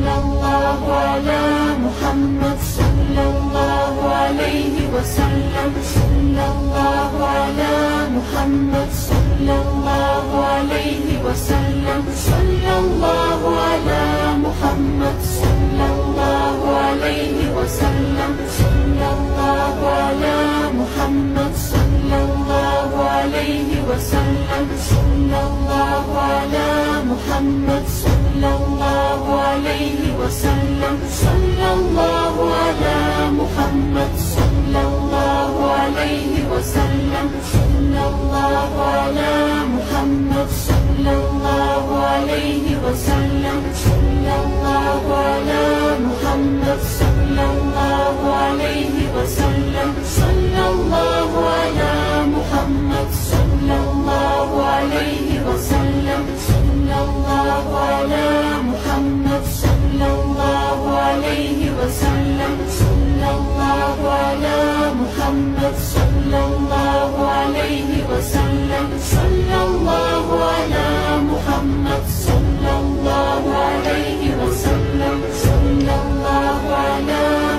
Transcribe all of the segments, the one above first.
صلى الله على محمد صلى الله عليه وسلم صلى الله على محمد صلى الله عليه وسلم صلى الله على محمد صلى الله عليه وسلم صلى الله على محمد صلى الله عليه وسلم صلى الله على محمد صلى الله عليه وسلم صلى الله على محمد صلى الله عليه وسلم صلى الله على محمد صلى الله عليه وسلم صلى الله على محمد صلى الله عليه وسلم صلى الله على محمد صلى الله عليه وسلم صلى الله على محمد صلى الله عليه وسلم صلى الله على محمد صلى الله عليه وسلم صلى الله على محمد صلى الله عليه وسلم صلى الله على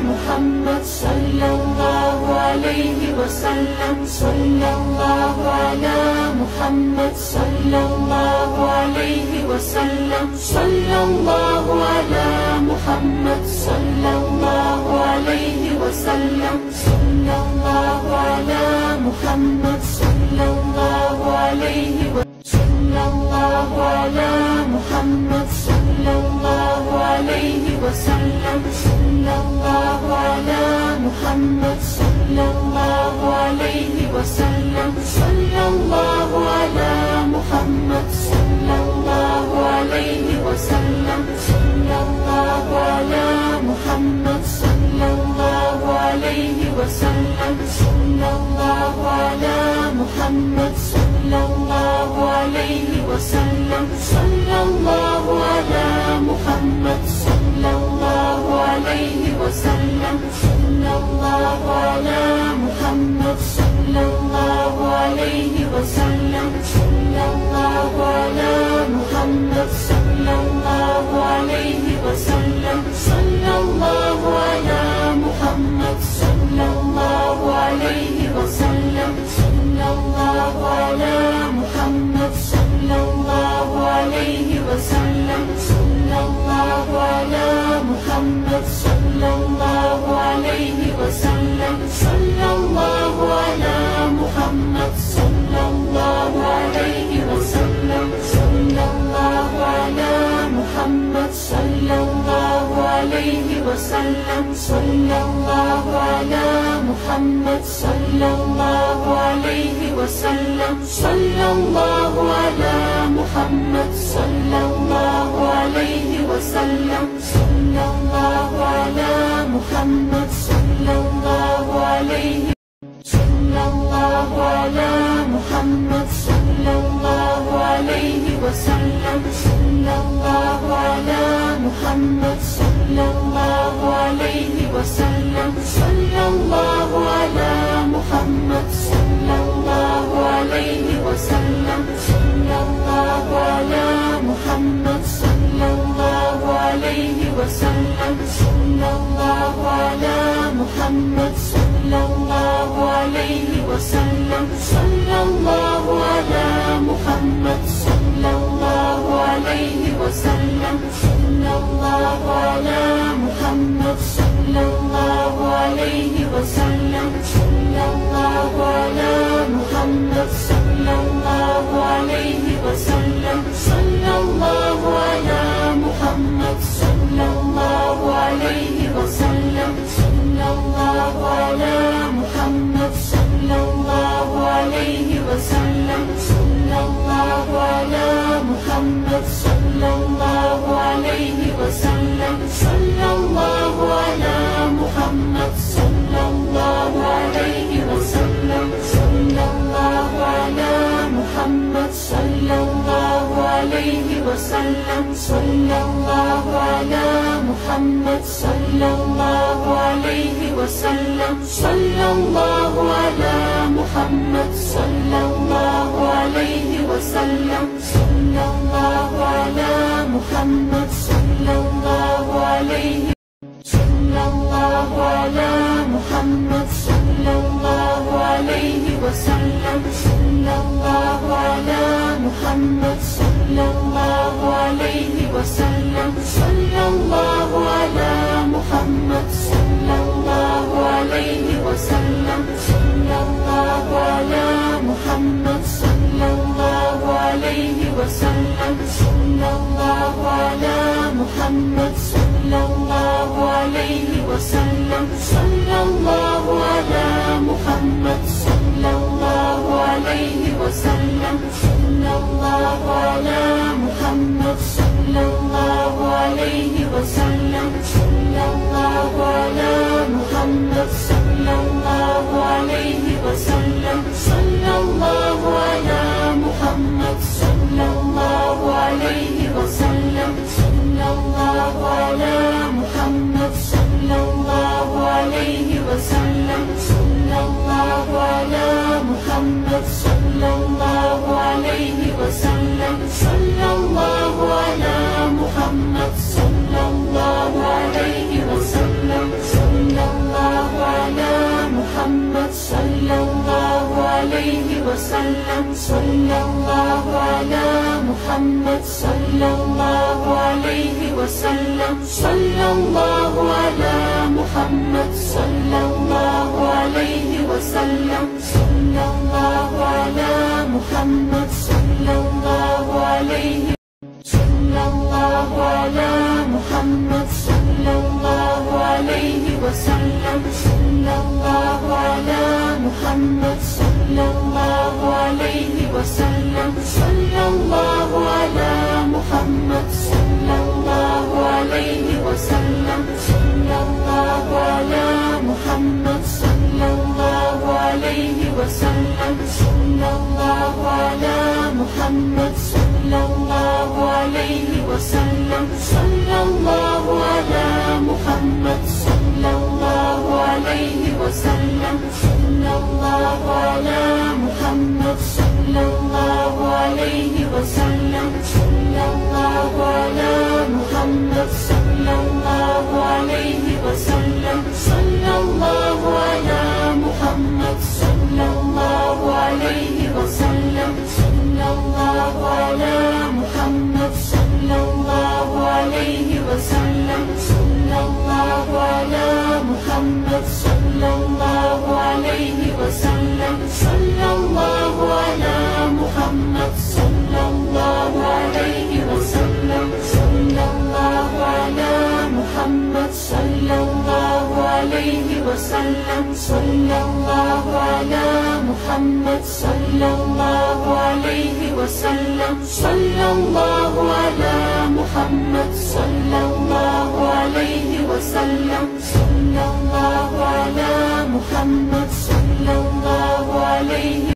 محمد صلى الله عليه وسلم صلى الله على محمد صلى الله عليه وسلم صلى الله على محمد صلى الله عليه وسلم صلى الله على محمد صلى الله عليه صلى الله على محمد صلى الله عليه وسلم صلى الله على محمد صلى الله عليه وسلم صلى الله على محمد صلى الله عليه وسلم صلى الله على محمد صلى الله عليه وسلم صلى الله على محمد صلى الله عليه وسلم صلى الله على محمد صلى الله عليه وسلم صلى الله على محمد صلى الله عليه وسلم صلى الله على محمد صلى الله عليه وسلم صلى الله على محمد صلى الله عليه وسلم صلى الله على محمد صلى الله عليه وسلم صلى الله على محمد صلى الله عليه وسلم صلى الله على محمد صلى الله عليه وسلم صلى الله على محمد صلى الله عليه وسلم صلى الله على محمد صلى الله عليه وسلم صلى الله على محمد صلى الله عليه وسلم صلى الله على محمد صلى الله عليه صلى الله على محمد صلى الله عليه وسلم صلى الله على محمد صلى الله عليه وسلم صلى الله على محمد صلى الله عليه وسلم صلى الله على محمد صلى الله عليه وسلم صلى الله على محمد صلى الله عليه وسلم صلى الله على محمد صلى الله عليه وسلم صلى الله على محمد صلى الله عليه وسلم صلى الله على محمد صلى الله عليه وسلم صلى الله على محمد صلى الله عليه وسلم صلى الله على محمد صلى الله عليه وسلم صلى الله على محمد صلى الله عليه وسلم صلى الله على محمد صلى الله عليه وسلم صلى الله على محمد صلى الله عليه وسلم صلى الله على محمد صلى الله عليه وسلم صلى الله على محمد صلى الله عليه وسلم صلى الله على محمد صلى الله وسلم صلى الله على محمد صلى الله عليه وسلم صلى الله على محمد صلى الله عليه وسلم صلى الله على محمد صلى الله عليه وسلم صلى الله على محمد صلى الله عليه وسلم صلى الله على محمد صلى الله عليه وسلم صلى الله على محمد صلى الله عليه وسلم صلى الله على محمد صلى الله عليه وسلم صلى الله على محمد صلى الله عليه وسلم صلى الله على محمد صلى الله عليه وسلم صلى الله على محمد صلى الله عليه وسلم صلى الله على محمد صلى الله عليه وسلم صلى الله على محمد صلى الله عليه وسلم صلى الله على محمد صلى الله عليه وسلم صلى الله على محمد صلى الله عليه وسلم صلى الله على محمد صلى الله عليه صلى الله على محمد صلى الله عليه وسلم صلى الله على محمد صلى الله عليه وسلم صلى الله على محمد صلى الله عليه وسلم صلى الله على محمد صلى الله عليه وسلم صلى الله على محمد صلى الله عليه وسلم صلى الله على محمد صلى الله عليه وسلم صلى الله على محمد صلى الله عليه وسلم صلى الله على محمد صلى الله عليه وسلم صلى الله على محمد صلى الله عليه وسلم صلى الله على محمد صلى الله عليه وسلم صلى الله على محمد صلى الله عليه وسلم صلى الله على محمد صلى الله عليه وسلم صلى الله على محمد صلى الله عليه وسلم صلى الله على محمد صلى الله عليه وسلم صلى الله على محمد صلى الله عليه وسلم صلى الله على محمد صلى الله عليه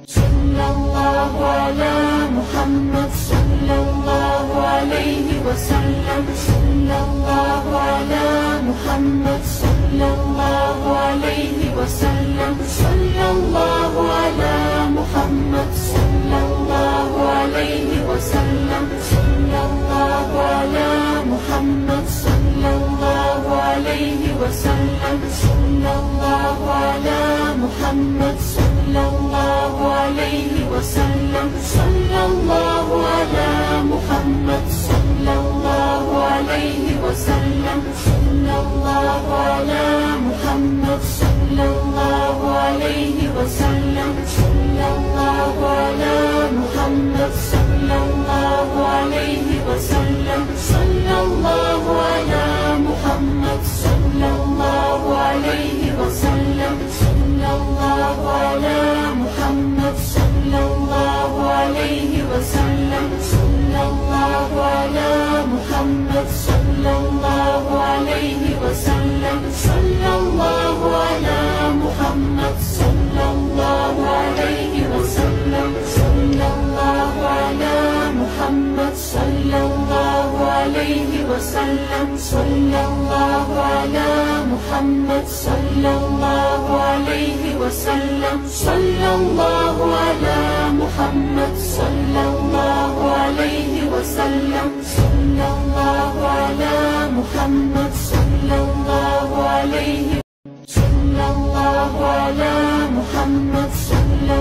صلى الله على محمد صلى الله عليه وسلم صلى الله على محمد صلى الله عليه وسلم صلى الله على محمد صلى الله عليه وسلم صلى الله على محمد صلى الله عليه وسلم صلى الله على محمد صلى الله عليه وسلم صلى الله على محمد صلى الله عليه وسلم صلى الله على محمد صلى الله عليه وسلم صلى الله على محمد صلى الله عليه وسلم صلى الله على محمد صلى الله عليه وسلم صلى الله على محمد صلى الله عليه وسلم صلى الله على محمد صلى الله عليه وسلم صلى الله على محمد صلى الله عليه وسلم صلى الله على محمد صلى الله عليه وسلم صلى الله على محمد صلى الله عليه وسلم صلى الله على محمد صلى الله عليه وسلم صلى الله على محمد صلى الله عليه صلى الله على محمد صلى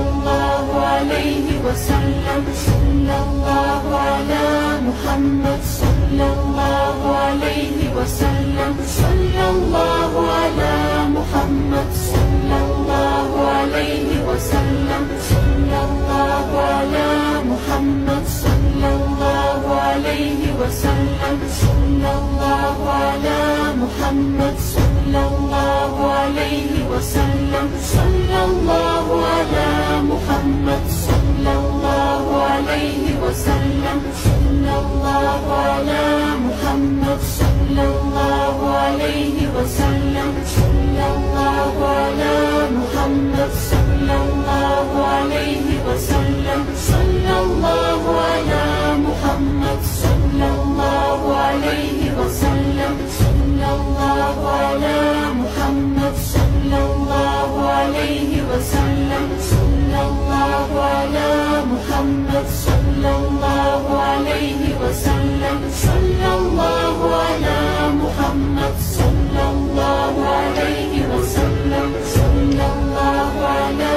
صلى الله على محمد صلى الله عليه وسلم صلى الله على محمد صلى الله عليه وسلم صلى الله على محمد صلى الله عليه وسلم صلى الله على محمد صلى الله عليه وسلم صلى الله على محمد صلى الله عليه وسلم صلى الله على محمد صلى الله عليه وسلم صلى الله على محمد صلى الله عليه وسلم صلى الله على محمد صلى الله عليه وسلم صلى الله على محمد صلى الله عليه وسلم صلى الله على محمد صلى الله عليه وسلم صلى الله على محمد صلى الله عليه وسلم صلى الله على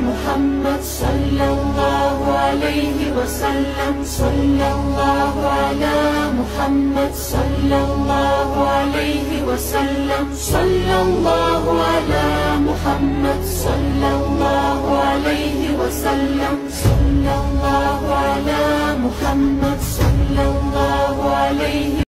محمد صلى الله عليه وسلم صلى الله على محمد صلى الله عليه وسلم صلى الله على محمد صلى الله عليه وسلم صلى الله على محمد صلى الله عليه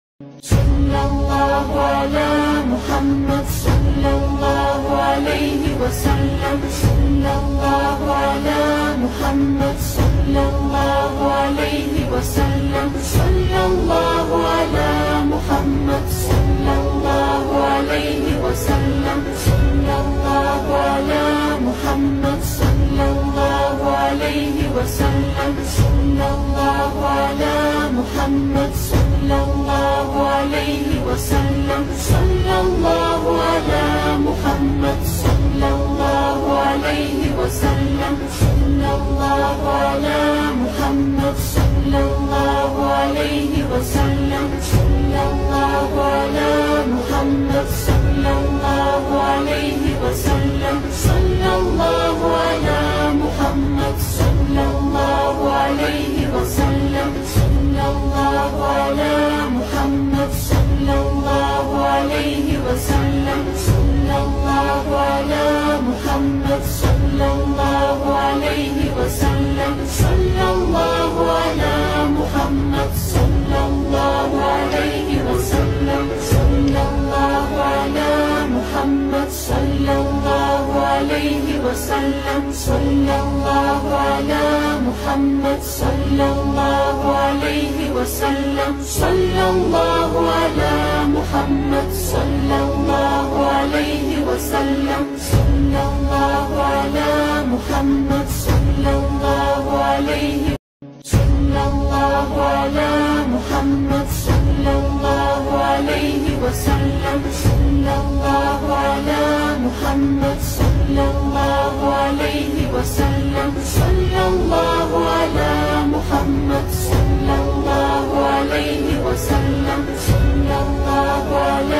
صلى الله على محمد صلى الله عليه وسلم صلى الله على محمد صلى الله عليه وسلم صلى الله على محمد صلى الله عليه وسلم صلى الله على محمد صلى الله عليه وسلم صلى الله على محمد صلى الله عليه وسلم صلى الله على محمد صلى الله عليه وسلم صلى الله على محمد صلى الله عليه وسلم صلى الله على محمد صلى الله عليه وسلم صلى الله على محمد صلى الله عليه وسلم صلى الله على محمد صلى الله عليه وسلم صلى الله على محمد صلى الله عليه وسلم صلى الله على محمد صلى الله عليه وسلم صلى الله على محمد صلى الله عليه وسلم صلى الله على محمد صلى الله عليه وسلم صلى الله على محمد صلى الله عليه وسلم صلى الله على محمد صلى الله عليه صلى الله على محمد صلى الله عليه وسلم صلى الله على محمد صلى الله عليه وسلم صلى الله على محمد صلى الله عليه وسلم صلى الله على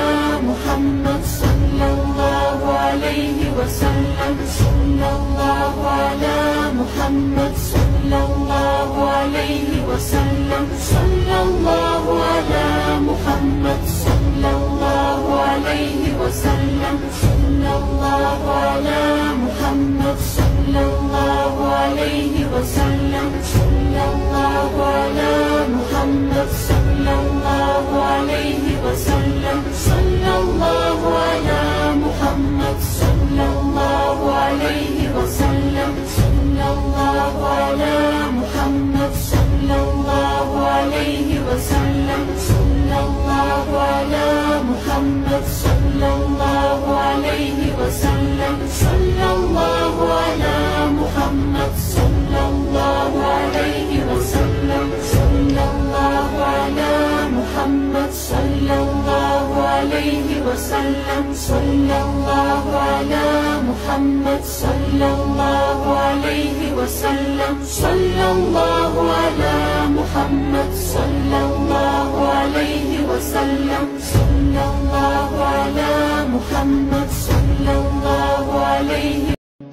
محمد صلى الله عليه وسلم صلى الله على محمد صلى الله عليه وسلم صلى الله على محمد صلى الله عليه وسلم صلى الله على محمد صلى الله عليه وسلم صلى الله على محمد صلى الله عليه وسلم صلى الله على محمد صلى الله عليه وسلم صلى الله على محمد صلى الله عليه وسلم صلى الله على محمد صلى الله عليه وسلم صلى الله على محمد صلى الله عليه وسلم صلى الله على محمد صلى الله عليه وسلم صلى الله على محمد صلى الله عليه وسلم صلى الله على محمد صلى الله عليه وسلم صلى الله على محمد صلى الله عليه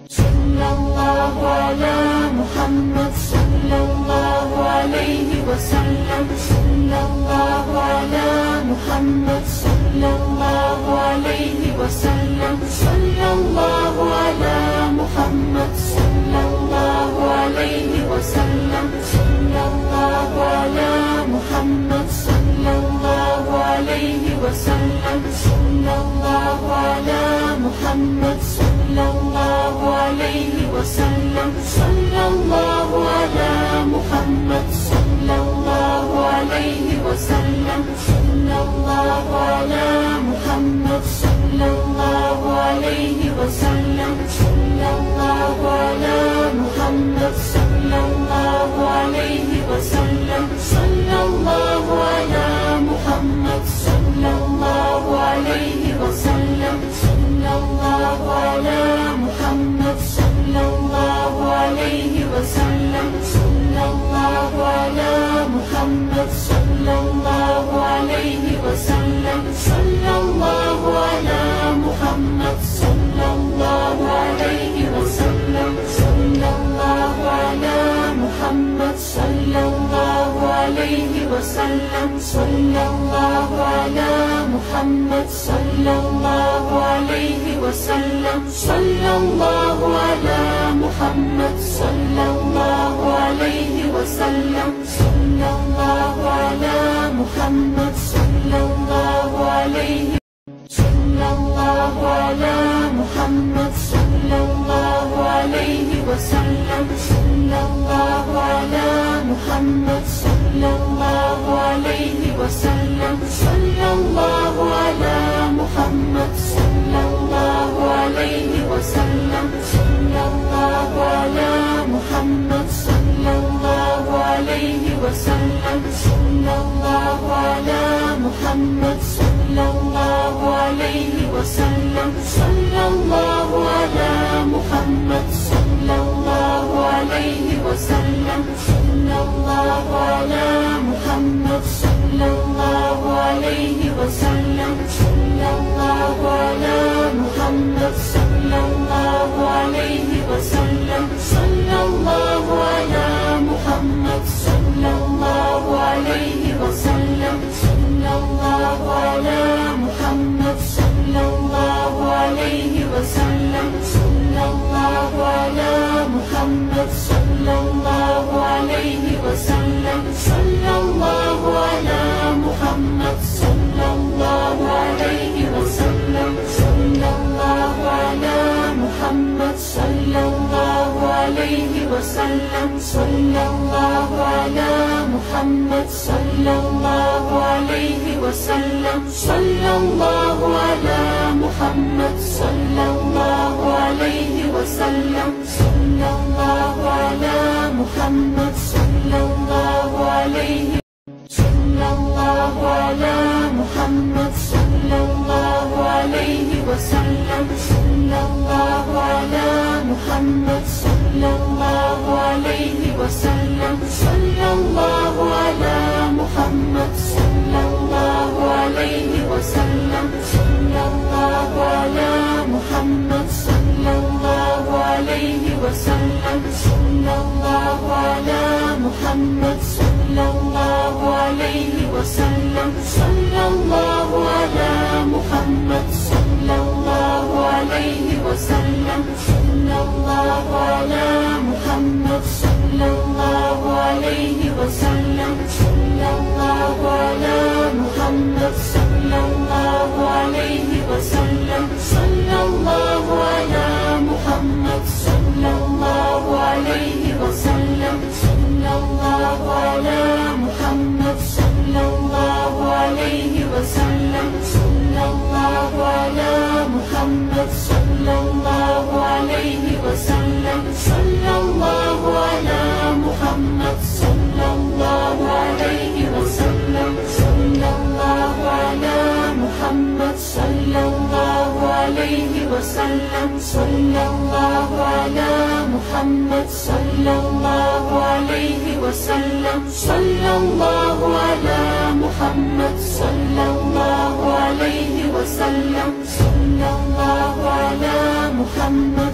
صلى الله على محمد صلى الله عليه وسلم صلى الله على محمد صلى الله عليه وسلم صلى الله على محمد صلى الله عليه وسلم صلى الله على محمد صلى الله عليه وسلم صلى الله على محمد صلى الله عليه وسلم صلى الله على محمد صلى الله عليه وسلم صلى الله على محمد صلى الله عليه وسلم صلى الله على محمد صلى الله عليه وسلم صلى الله على محمد صلى الله عليه وسلم صلى الله على محمد صلى الله عليه وسلم صلى الله على محمد صلى الله عليه وسلم صلى الله على محمد صلى الله عليه وسلم صلى الله على محمد صلى الله عليه وسلم صلى الله على محمد صلى الله عليه وسلم صلى الله على محمد صلى الله عليه وسلم صلى الله على محمد صلى الله عليه صلى الله على محمد صلى الله عليه وسلم صلى الله على محمد صلى الله عليه وسلم صلى الله على محمد صلى الله عليه وسلم صلى الله على محمد صلى الله عليه وسلم صلى الله على محمد صلى الله عليه وسلم صلى الله على محمد صلى الله عليه وسلم صلى الله على محمد صلى الله عليه وسلم صلى الله على محمد صلى الله عليه وسلم صلى الله على محمد صلى الله عليه وسلم صلى الله على محمد صلى الله عليه وسلم صلى الله على محمد صلى الله عليه وسلم صلى الله على محمد صلى الله عليه وسلم صلى الله على محمد صلى الله عليه وسلم صلى الله على محمد صلى الله عليه وسلم صلى الله على محمد صلى الله عليه وسلم صلى الله على محمد صلى الله عليه صلى الله على محمد صلى الله عليه وسلم صلى الله على محمد صلى الله عليه وسلم صلى الله على محمد صلى الله عليه وسلم صلى الله على محمد صلى الله عليه وسلم صلى الله على محمد صلى الله عليه وسلم صلى الله على محمد صلى الله عليه وسلم صلى الله على محمد صلى الله عليه وسلم صلى الله على محمد صلى الله عليه وسلم صلى الله على محمد صلى الله عليه وسلم صلى الله على محمد صلى الله عليه وسلم صلى الله على محمد صلى الله عليه وسلم صلى الله على محمد صلى الله عليه وسلم صلى الله على محمد صلى الله عليه وسلم صلى الله على محمد صلى الله عليه وسلم صلى الله على محمد صلى الله عليه وسلم صلى الله على محمد